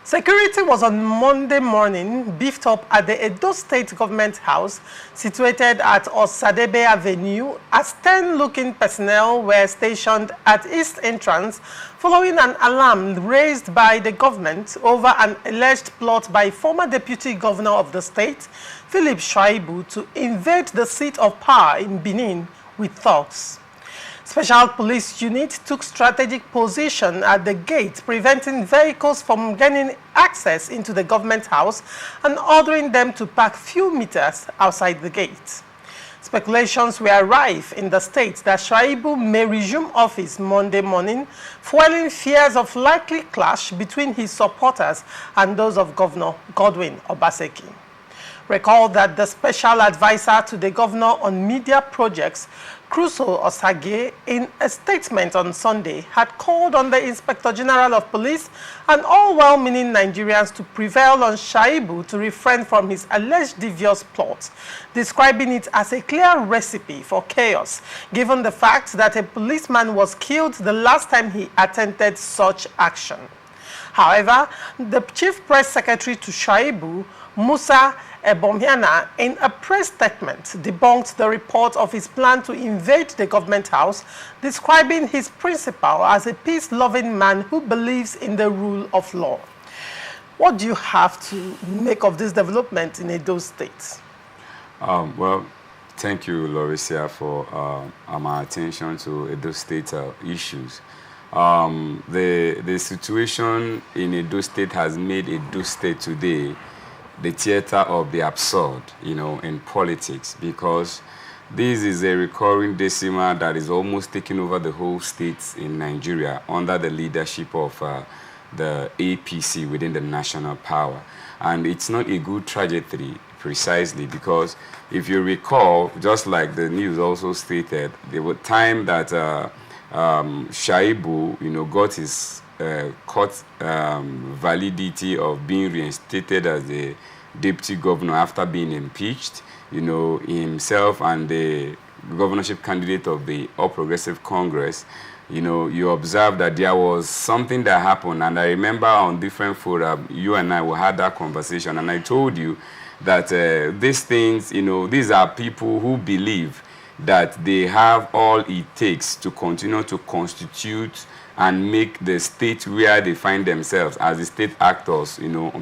Security was on Monday morning beefed up at the Edo State Government House, situated at Osadebey Avenue, as 10-looking personnel were stationed at East Entrance following an alarm raised by the government over an alleged plot by former Deputy Governor of the state, Philip Shaibu, to invade the seat of power in Benin with thugs. Special police unit took strategic position at the gate, preventing vehicles from gaining access into the government house and ordering them to park few meters outside the gate. Speculations were rife in the state that Shaibu may resume office Monday morning, fueling fears of likely clash between his supporters and those of Governor Godwin Obaseki. Recall that the special advisor to the governor on media projects, Crusoe Osage, in a statement on Sunday, had called on the Inspector General of Police and all well-meaning Nigerians to prevail on Shaibu to refrain from his alleged devious plot, describing it as a clear recipe for chaos, given the fact that a policeman was killed the last time he attempted such action. However, the Chief Press Secretary to Shaibu, Musa Ebomhiana, in a press statement, debunked the report of his plan to invade the government house, describing his principal as a peace-loving man who believes in the rule of law. What do you have to make of this development in Edo State? Well, thank you, Lauricia, for my attention to Edo State issues. The situation in Edo State has made Edo State today the theater of the absurd, in politics, because this is a recurring decimal that is almost taking over the whole states in Nigeria under the leadership of the APC within the national power. And it's not a good trajectory, precisely because if you recall, just like the news also stated, there was time that Shaibu, got his court validity of being reinstated as the deputy governor after being impeached. Himself and the governorship candidate of the All Progressive Congress, you observe that there was something that happened. And I remember on different forums, you and I had that conversation, and I told you that these things, these are people who believe that they have all it takes to continue to constitute and make the state where they find themselves as the state actors,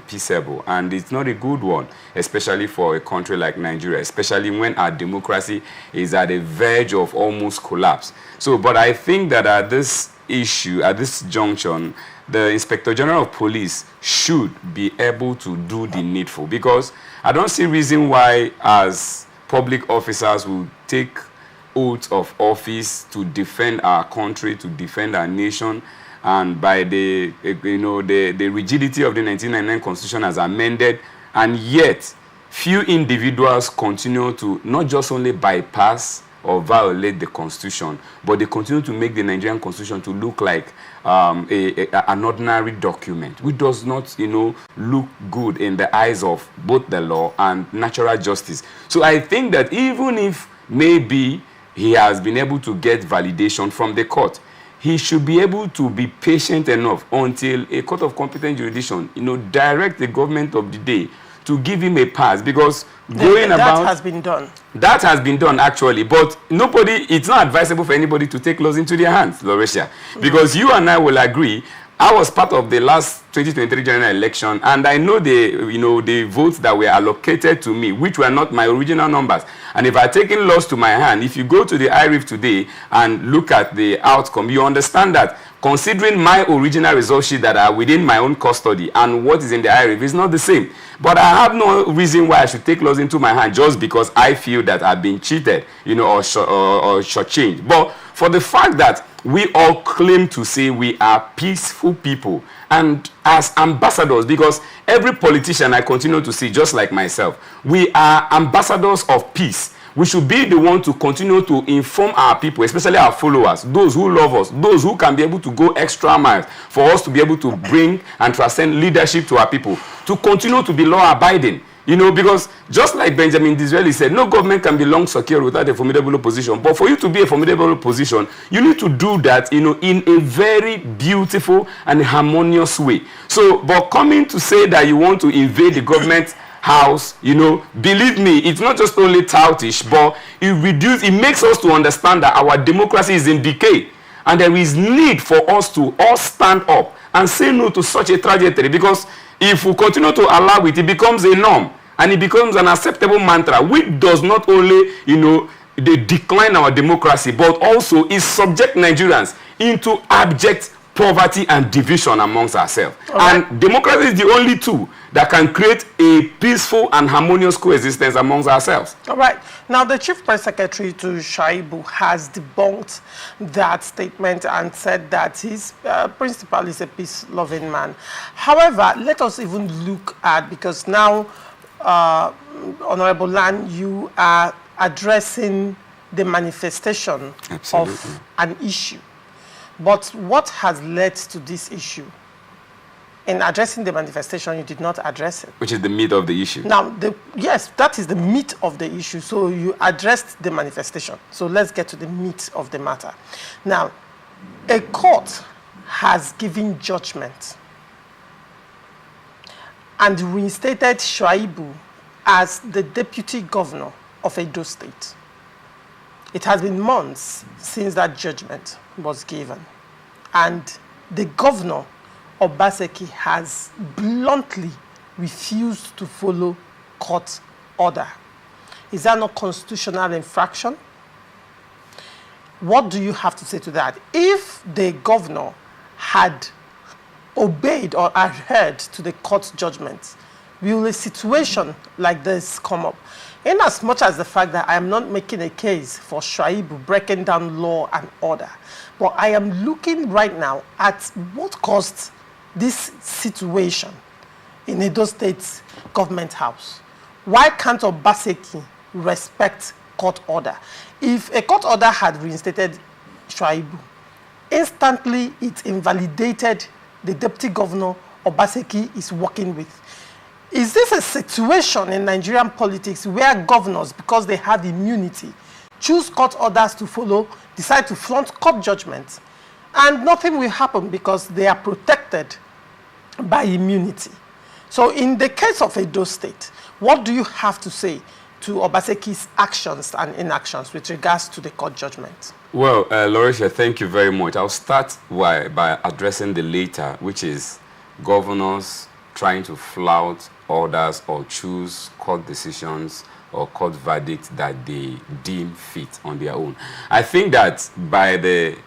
peaceable. And it's not a good one, especially for a country like Nigeria, especially when our democracy is at the verge of almost collapse. But I think that at this issue, at this junction, the Inspector General of Police should be able to do the needful, because I don't see reason why, as public officers, will take oath of office to defend our country, to defend our nation, and by the the rigidity of the 1999 Constitution as amended, and yet few individuals continue to not just only bypass or violate the Constitution, but they continue to make the Nigerian Constitution to look like an ordinary document, which does not, look good in the eyes of both the law and natural justice. So I think that even if maybe he has been able to get validation from the court, he should be able to be patient enough until a court of competent jurisdiction, direct the government of the day to give him a pass, because that has been done. That has been done, actually, but it's not advisable for anybody to take laws into their hands, Lauricia, because you and I will agree. I was part of the last 2023 general election, and I know the votes that were allocated to me, which were not my original numbers. And if I had taken laws to my hand, if you go to the IRIF today and look at the outcome, you understand that considering my original result sheet that are within my own custody and what is in the IRIF is not the same. But I have no reason why I should take laws into my hand just because I feel that I've been cheated, or shortchanged. But for the fact that we all claim to say we are peaceful people, and as ambassadors, because every politician I continue to see, just like myself, we are ambassadors of peace. We should be the one to continue to inform our people, especially our followers, those who love us, those who can be able to go extra miles for us to be able to bring and transcend leadership to our people, to continue to be law-abiding. You know, because just like Benjamin Disraeli said, no government can be long secure without a formidable opposition. But for you to be a formidable opposition, you need to do that, you know, in a very beautiful and harmonious way. So, but coming to say that you want to invade the government house, you know, believe me, it's not just only toutish, but it makes us to understand that our democracy is in decay. And there is need for us to all stand up and say no to such a trajectory, because if we continue to allow it, it becomes a norm and it becomes an acceptable mantra, which does not only, you know, they decline our democracy, but also is subject Nigerians into abject poverty and division amongst ourselves. Right. And democracy is the only tool that can create a peaceful and harmonious coexistence amongst ourselves. All right. Now, the Chief Press Secretary to Shaibu has debunked that statement and said that his principal is a peace-loving man. However, let us even look at, because now, Honorable Lan, you are addressing the manifestation of an issue. But what has led to this issue? In addressing the manifestation, you did not address it. Which is the meat of the issue. Now, yes, that is the meat of the issue. So you addressed the manifestation. So let's get to the meat of the matter. Now, a court has given judgment and reinstated Shaibu as the deputy governor of Edo State. It has been months since that judgment was given, and the governor, Obaseki, has bluntly refused to follow court order. Is that not constitutional infraction? What do you have to say to that? If the governor had obeyed or adhered to the court judgment, will a situation like this come up? In as much as the fact that I am not making a case for Shaibu breaking down law and order, but I am looking right now at what caused this situation in Edo State Government House. Why can't Obaseki respect court order? If a court order had reinstated Shaibu, instantly it invalidated the deputy governor Obaseki is working with. Is this a situation in Nigerian politics where governors, because they have immunity, choose court orders to follow, decide to flaunt court judgments, and nothing will happen because they are protected by immunity? So in the case of Edo State, what do you have to say to Obaseki's actions and inactions with regards to the court judgment? Well, Lauricia, thank you very much. I'll start by addressing the later, which is governors trying to flout orders or choose court decisions or court verdicts that they deem fit on their own. I think that by the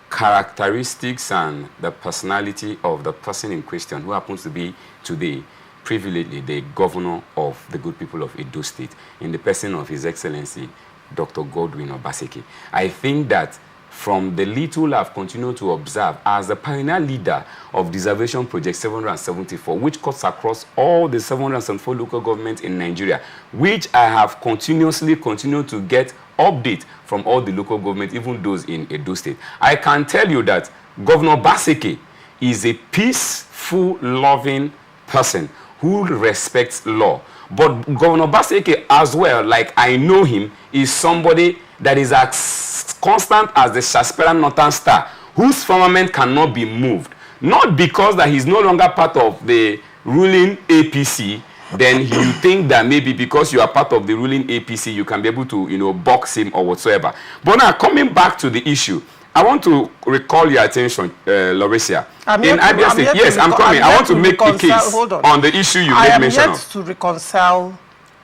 characteristics and the personality of the person in question, who happens to be today privilegedly the governor of the good people of Edo State, in the person of His Excellency Dr. Godwin Obaseki, I think that from the little I've continued to observe as the pioneer leader of Deservation Project 774, which cuts across all the 774 local governments in Nigeria, which I have continuously continued to get update from all the local governments, even those in Edo State. I can tell you that Governor Obaseki is a peaceful, loving person who respects law. But Governor Obaseki as well, like I know him, is somebody that is as constant as the Shasperan Northern Star, whose firmament cannot be moved. Not because that he's no longer part of the ruling APC, then you think that maybe because you are part of the ruling APC, you can be able to, you know, box him or whatsoever. But now, coming back to the issue, I want to recall your attention, Lauricia. In Abia State, yes, I'm coming. I want to make a case on the issue you made mention of. I am yet to reconcile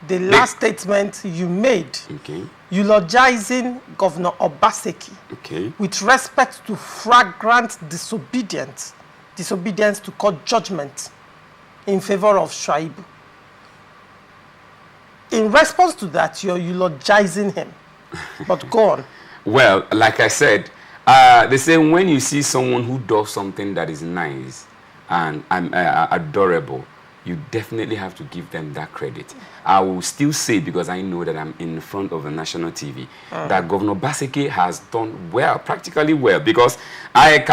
the last statement you made, eulogizing Governor Obaseki with respect to flagrant disobedience to court judgment in favor of Shaibu. In response to that, you're eulogizing him. But go on. Well, like I said, they say when you see someone who does something that is nice and adorable, you definitely have to give them that credit. I will still say, because I know that I'm in front of a national TV, that Governor Baseke has done well, practically well, because I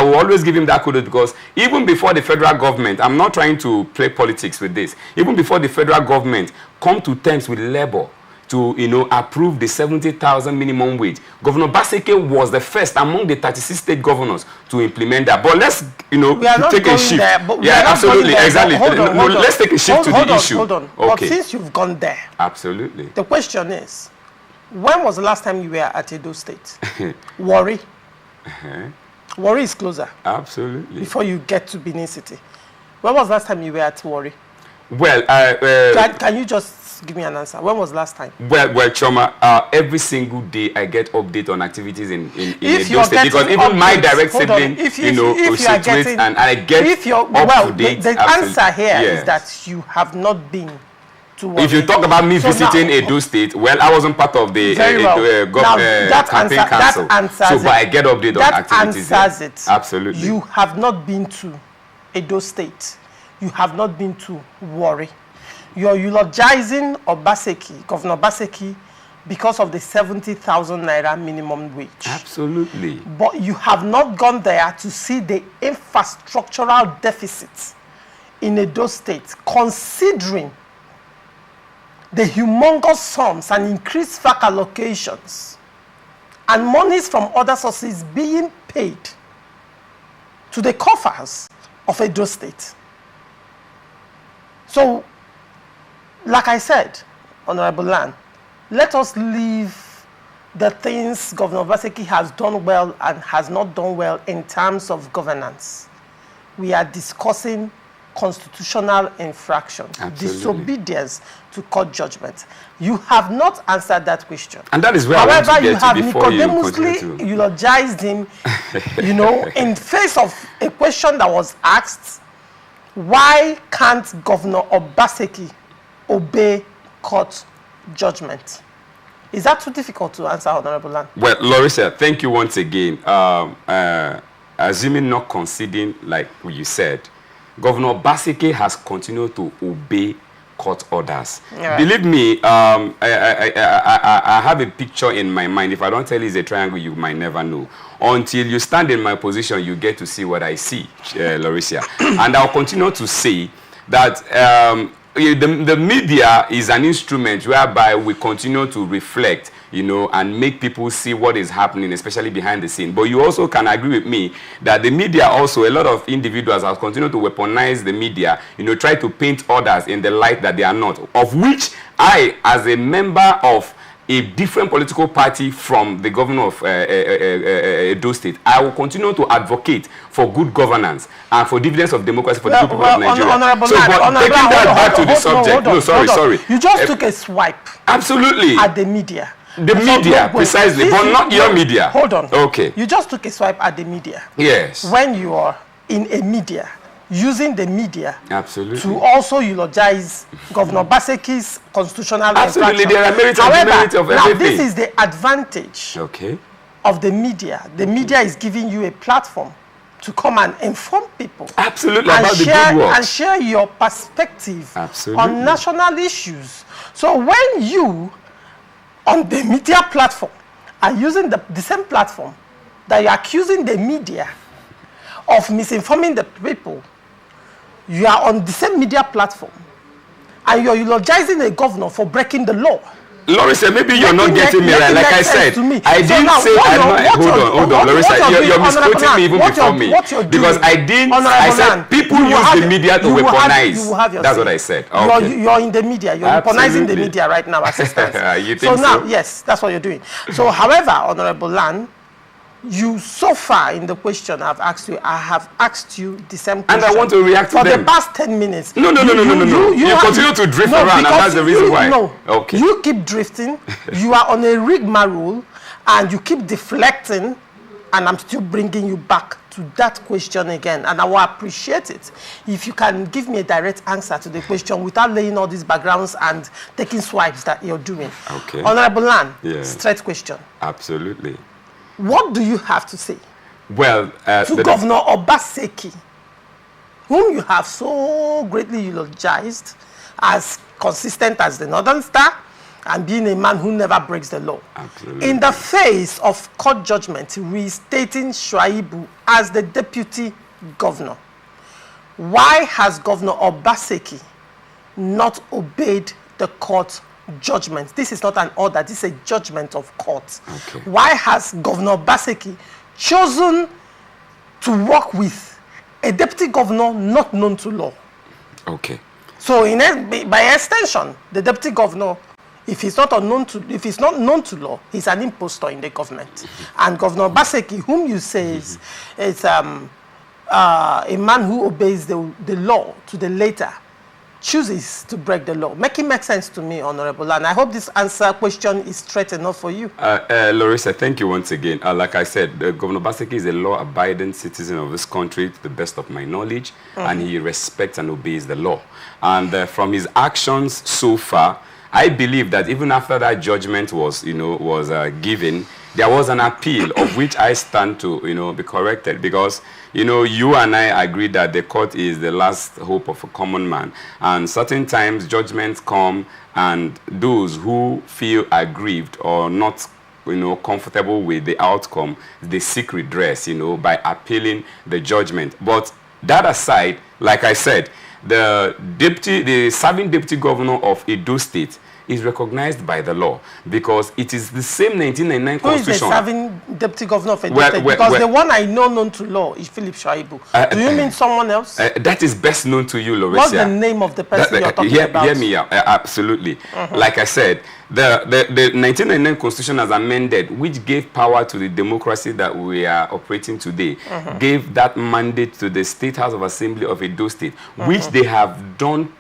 will always give him that credit, because even before the federal government, I'm not trying to play politics with this, even before the federal government come to terms with labor to, approve the 70,000 minimum wage, Governor Baseke was the first among the 36 state governors to implement that. But let's, take a shift. Yeah, absolutely, exactly. Let's take a shift to the issue. Hold on. Okay. But since you've gone there, absolutely. The question is, when was the last time you were at Edo State? Warri. Warri is closer. Absolutely. Before you get to Benin City. When was the last time you were at Warri? Well, can you just give me an answer? When was the last time? Well, Choma, every single day I get update on activities in Edo State, because even my direct sibling, situates, and I get up to date. The answer here is that you have not been to Warri. If you talk about me visiting Edo State, well, I wasn't part of the campaign council, but I get update on activities. That answers it. Absolutely. You have not been to Edo State. You have not been to Warri. You're eulogizing Governor Baseke, because of the 70,000 naira minimum wage. Absolutely. But you have not gone there to see the infrastructural deficits in Edo State, considering the humongous sums and increased FAC allocations and monies from other sources being paid to the coffers of Edo State. So, like I said, Honorable Lan, let us leave the things Governor Baseke has done well and has not done well in terms of governance. We are discussing constitutional infractions, disobedience to court judgment. You have not answered that question. And that is where however, I want to get to before you have Nicodemusly eulogized him, in face of a question that was asked. Why can't Governor Baseke obey court judgment? Is that too difficult to answer, Honorable Lan? Well, Larissa, thank you once again. Assuming not conceding, like you said, Governor Baseke has continued to obey court orders. Right. Believe me, I have a picture in my mind. If I don't tell you it's a triangle, you might never know. Until you stand in my position, you get to see what I see, Larissa. And I'll continue to say that the media is an instrument whereby we continue to reflect, and make people see what is happening, especially behind the scene. But you also can agree with me that the media also, a lot of individuals have continued to weaponize the media, try to paint others in the light that they are not, of which I, as a member of a different political party from the governor of Edo State, I will continue to advocate for good governance and for dividends of democracy for the people of Nigeria. Taking that back to the subject, sorry. You just took a swipe. Absolutely. At the media. The media, precisely, but not your media. Hold on. Okay. You just took a swipe at the media. Yes. When you are in a media, using the media to also eulogize Governor Baseke's constitutional Absolutely, there are merits and demerits of everything. Now this is the advantage of the media. The media is giving you a platform to come and inform people. Absolutely, about the good work. And share your perspective on national issues. So when you, on the media platform, are using the same platform that you're accusing the media of misinforming the people, you are on the same media platform and you're eulogizing a governor for breaking the law. Larissa, maybe you're not getting me right. Like I said, I didn't say hold on, Larissa, you're misquoting me even before me. Because I said people use the media to weaponize. That's what I said. You're in the media. You're weaponizing the media right now, assistants. You think so? Now, yes, that's what you're doing. So, however, Honorable Lan, you so far in the question I've asked you, I have asked you the same question. And I want to react to them. For the past 10 minutes. No. You continue to drift around, and that's the reason why. No. Okay. You keep drifting. You are on a rigmarole, and you keep deflecting, and I'm still bringing you back to that question again. And I will appreciate it if you can give me a direct answer to the question without laying all these backgrounds and taking swipes that you're doing. Okay. Honorable Lan, straight question. Absolutely. What do you have to say to Governor Baseke whom you have so greatly eulogized as consistent as the Northern Star, and being a man who never breaks the law. Absolutely. In the face of court judgment restating Shaibu as the deputy governor, why has Governor Obaseki not obeyed the court judgment? This is not an order, this is a judgment of court. Okay. Why has Governor Obaseki chosen to work with a deputy governor not known to law? Okay. So by extension, the deputy governor, if he's not known to law, he's an impostor in the government. And Governor Obaseki, whom you say is a man who obeys the law to the letter, chooses to break the law. Make it make sense to me, Honorable. And I hope this question is straight enough for you. Larissa, thank you once again. Like I said, Governor Obaseki is a law-abiding citizen of this country, to the best of my knowledge, and he respects and obeys the law. And from his actions so far, I believe that even after that judgment was, given, there was an appeal of which I stand to, be corrected, because, you and I agree that the court is the last hope of a common man. And certain times judgments come, and those who feel aggrieved or not, comfortable with the outcome, they seek redress, by appealing the judgment. But that aside, like I said, the serving deputy governor of Edo State is recognized by the law, because it is the same 1999 constitution. Who is the serving deputy governor of Edo State? Because the one I know known to law is Philip Shaibu. Do you mean someone else? That is best known to you, Larissa. What's the name of the person you're talking about? Hear me out. Absolutely. Like I said, the 1999 constitution has amended, which gave power to the democracy that we are operating today, gave that mandate to the State House of Assembly of Edo State, which they have done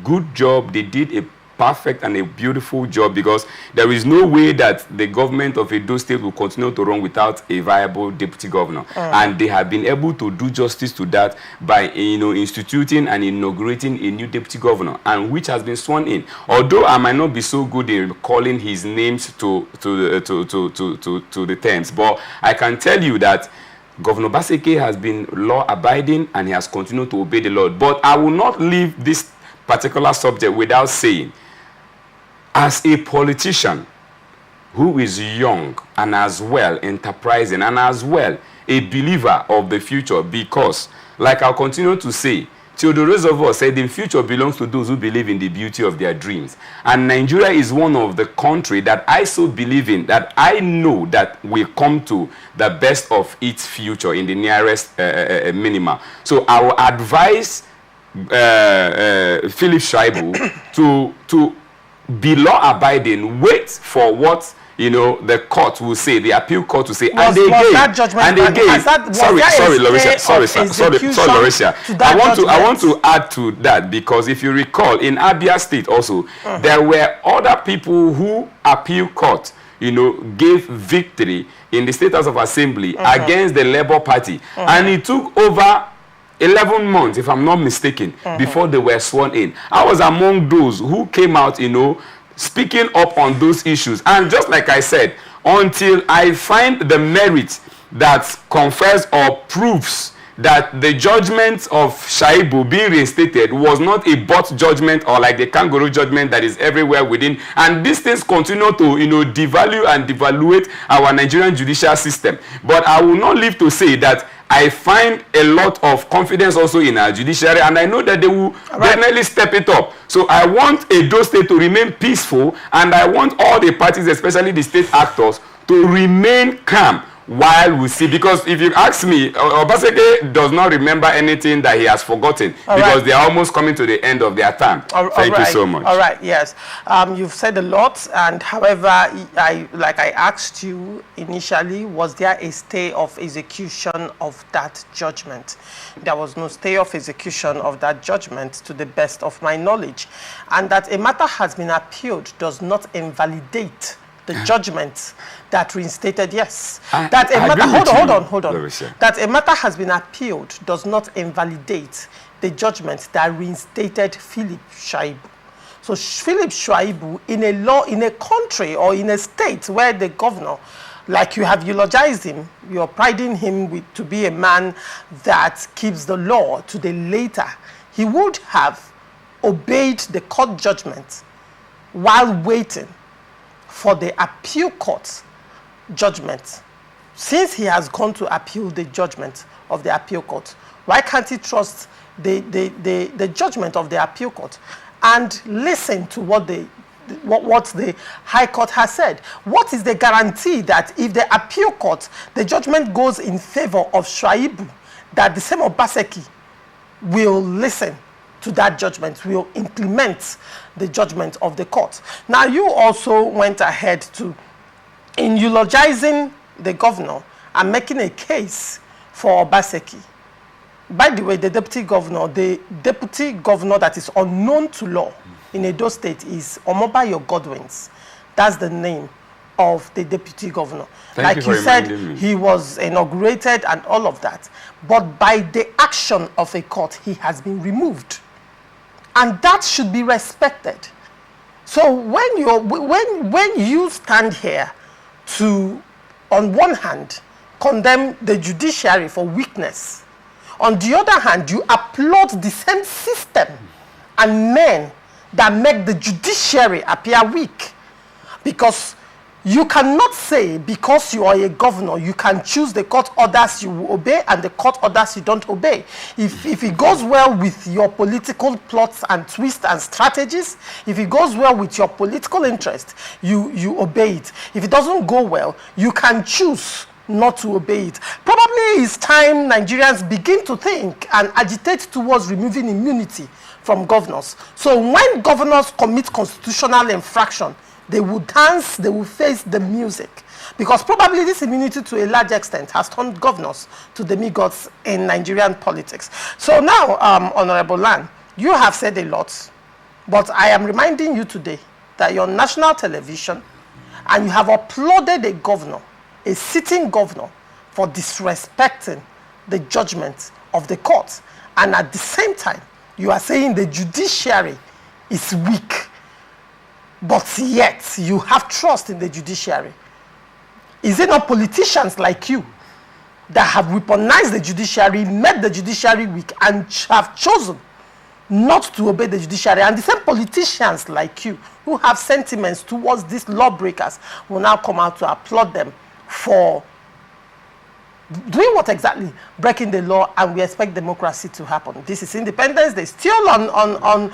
good job. They did a perfect and a beautiful job, because there is no way that the government of Edo State will continue to run without a viable deputy governor. And they have been able to do justice to that by, instituting and inaugurating a new deputy governor, and which has been sworn in. Although I might not be so good in calling his names to the terms, but I can tell you that Governor Obaseki has been law-abiding and he has continued to obey the law. But I will not leave this particular subject without saying, as a politician who is young and as well enterprising and as well a believer of the future, because, like I'll continue to say, Theodore Roosevelt said the future belongs to those who believe in the beauty of their dreams. And Nigeria is one of the countries that I so believe in, that I know that will come to the best of its future in the nearest minima. So I will advise Philip Shaibu to be law-abiding, wait for what the court will say, the appeal court will say, and again, sorry, Larissa. I want to add to that, because if you recall, in Abia State also, there were other people who appeal court, gave victory in the State House of Assembly against the Labour Party, and it took over 11 months, if I'm not mistaken, before they were sworn in. I was among those who came out, speaking up on those issues. And just like I said, until I find the merit that confers or proves that the judgment of Shaibu being reinstated was not a bot judgment or like the kangaroo judgment that is everywhere within, and these things continue to devalue and devaluate our Nigerian judicial system. But I will not leave to say that I find a lot of confidence also in our judiciary, and I know that they will definitely step it up. So I want Edo State to remain peaceful, and I want all the parties, especially the state actors, to remain calm while we see. Because if you ask me, Obaseki does not remember anything that he has forgotten, because they are almost coming to the end of their term. Thank you so much. All right, yes. You've said a lot, and however, like I asked you initially, was there a stay of execution of that judgment? There was no stay of execution of that judgment, to the best of my knowledge. And that a matter has been appealed does not invalidate the judgment that reinstated, yes. That a matter, hold on. That a matter has been appealed does not invalidate the judgment that reinstated Philip Shaibu. So Philip Shaibu, in a country or in a state where the governor like you have eulogized him, you're priding him to be a man that keeps the law to the letter, he would have obeyed the court judgment while waiting for the appeal court judgment. Since he has gone to appeal the judgment of the appeal court, why can't he trust the judgment of the appeal court and listen to what the High Court has said? What is the guarantee that if the appeal court, the judgment goes in favor of Shaibu, that the same Obaseki will listen to that judgment, will implement the judgment of the court? Now, you also went ahead to, in eulogizing the governor and making a case for Obaseki. By the way, the deputy governor that is unknown to law in Edo State is Omobayo Godwins. That's the name of the deputy governor. Thank you said, he was inaugurated and all of that. But by the action of a court, he has been removed. And that should be respected. So when you stand here to, on one hand, condemn the judiciary for weakness, on the other hand, you applaud the same system and men that make the judiciary appear weak. Because you cannot say, because you are a governor, you can choose the court orders you will obey and the court orders you don't obey. If it goes well with your political plots and twists and strategies, if it goes well with your political interest, you obey it. If it doesn't go well, you can choose not to obey it. Probably it's time Nigerians begin to think and agitate towards removing immunity from governors. So when governors commit constitutional infraction, they will dance, they will face the music. Because probably this immunity to a large extent has turned governors to demigods in Nigerian politics. So now, Honorable Lan, you have said a lot, but I am reminding you today that you're on national television and you have applauded a governor, a sitting governor, for disrespecting the judgment of the court. And at the same time, you are saying the judiciary is weak, but yet you have trust in the judiciary. Is it not politicians like you that have weaponized the judiciary, made the judiciary weak, and have chosen not to obey the judiciary? And the same politicians like you who have sentiments towards these lawbreakers will now come out to applaud them for doing what exactly? Breaking the law, and we expect democracy to happen. This is Independence Day, still on